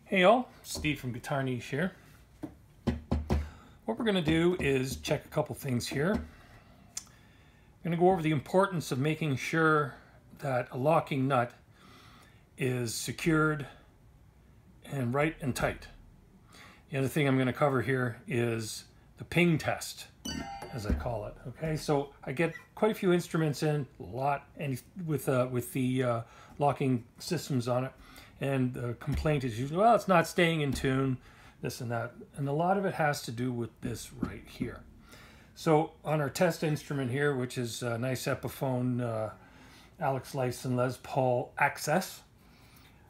Hey y'all, Steve from GuitarNiche here. What we're going to do is check a couple things here. I'm going to go over the importance of making sure that a locking nut is secured and right and tight. The other thing I'm going to cover here is the ping test, as I call it. Okay, so I get quite a few instruments in, a lot, and with the locking systems on it. And the complaint is usually, well, it's not staying in tune, this and that. And a lot of it has to do with this right here. So on our test instrument here, which is a nice Epiphone Lifeson Les Paul Axcess,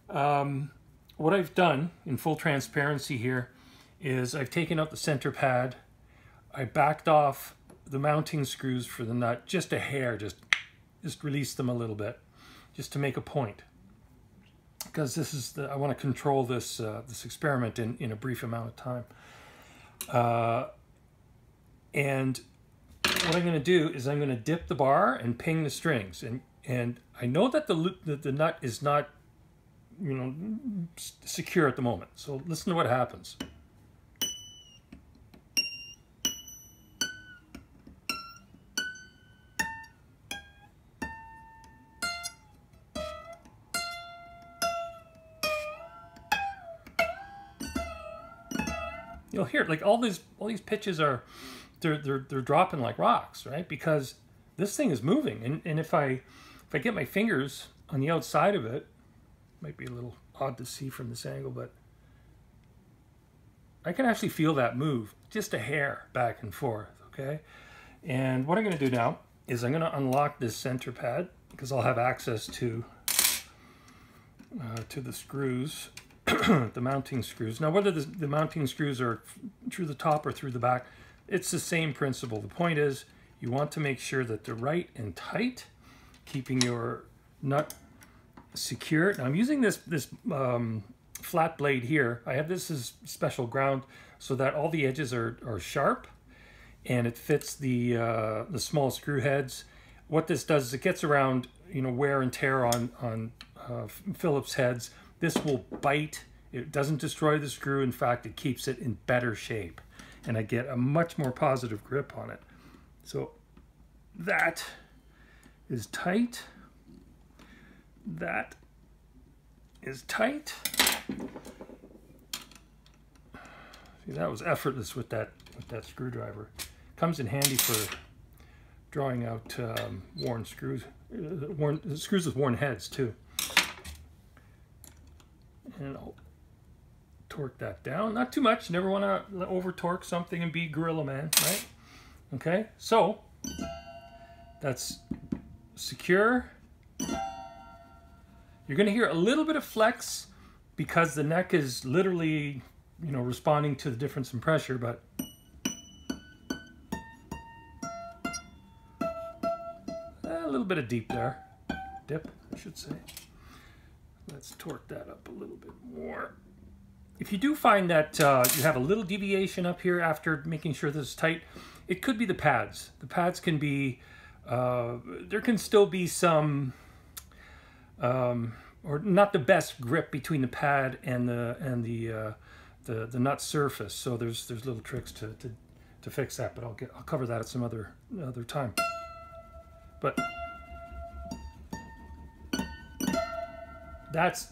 what I've done in full transparency here is I've taken out the center pad. I backed off the mounting screws for the nut just a hair, just release them a little bit, just to make a point. Because this is I want to control this this experiment in a brief amount of time. And what I'm going to do is I'm going to dip the bar and ping the strings. And I know that the nut is not, secure at the moment. So listen to what happens. You'll hear it, like all these pitches are, they're dropping like rocks, right? Because this thing is moving, and if I get my fingers on the outside of it, might be a little odd to see from this angle, but I can actually feel that move, just a hair back and forth. Okay, and what I'm going to do now is I'm going to unlock this center pad because I'll have access to the screws. The mounting screws. Now, whether the mounting screws are through the top or through the back, it's the same principle. The point is you want to make sure that they're right and tight, keeping your nut secure. Now, I'm using this flat blade here. I have this as special ground so that all the edges are sharp and it fits the small screw heads. What this does is it gets around wear and tear on Phillips heads. This will bite. It doesn't destroy the screw. In fact, it keeps it in better shape. And I get a much more positive grip on it. So that is tight. That is tight. See, that was effortless with that screwdriver. Comes in handy for drawing out worn screws, screws with worn heads too. And I'll torque that down. Not too much. You never want to over torque something and be Gorilla Man, right? Okay, so that's secure. You're going to hear a little bit of flex because the neck is literally, responding to the difference in pressure, but a little bit of dip, I should say. Let's torque that up a little bit more. If you do find that you have a little deviation up here after making sure this is tight, it could be the pads. The pads can be, there can still be some, or not the best grip between the pad and the nut surface. So there's little tricks to fix that, but I'll cover that at some other time. But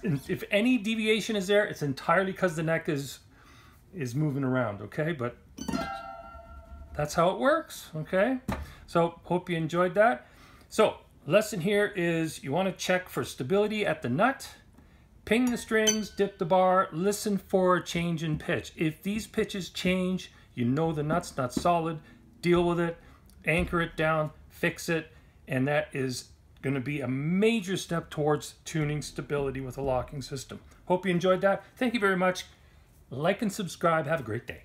if any deviation is there, it's entirely because the neck is moving around, okay? But that's how it works, okay? So hope you enjoyed that. So lesson here is you want to check for stability at the nut, ping the strings, dip the bar, listen for a change in pitch. If these pitches change, the nut's not solid, deal with it, anchor it down, fix it, and that is going to be a major step towards tuning stability with a locking system. Hope you enjoyed that. Thank you very much. Like and subscribe. Have a great day.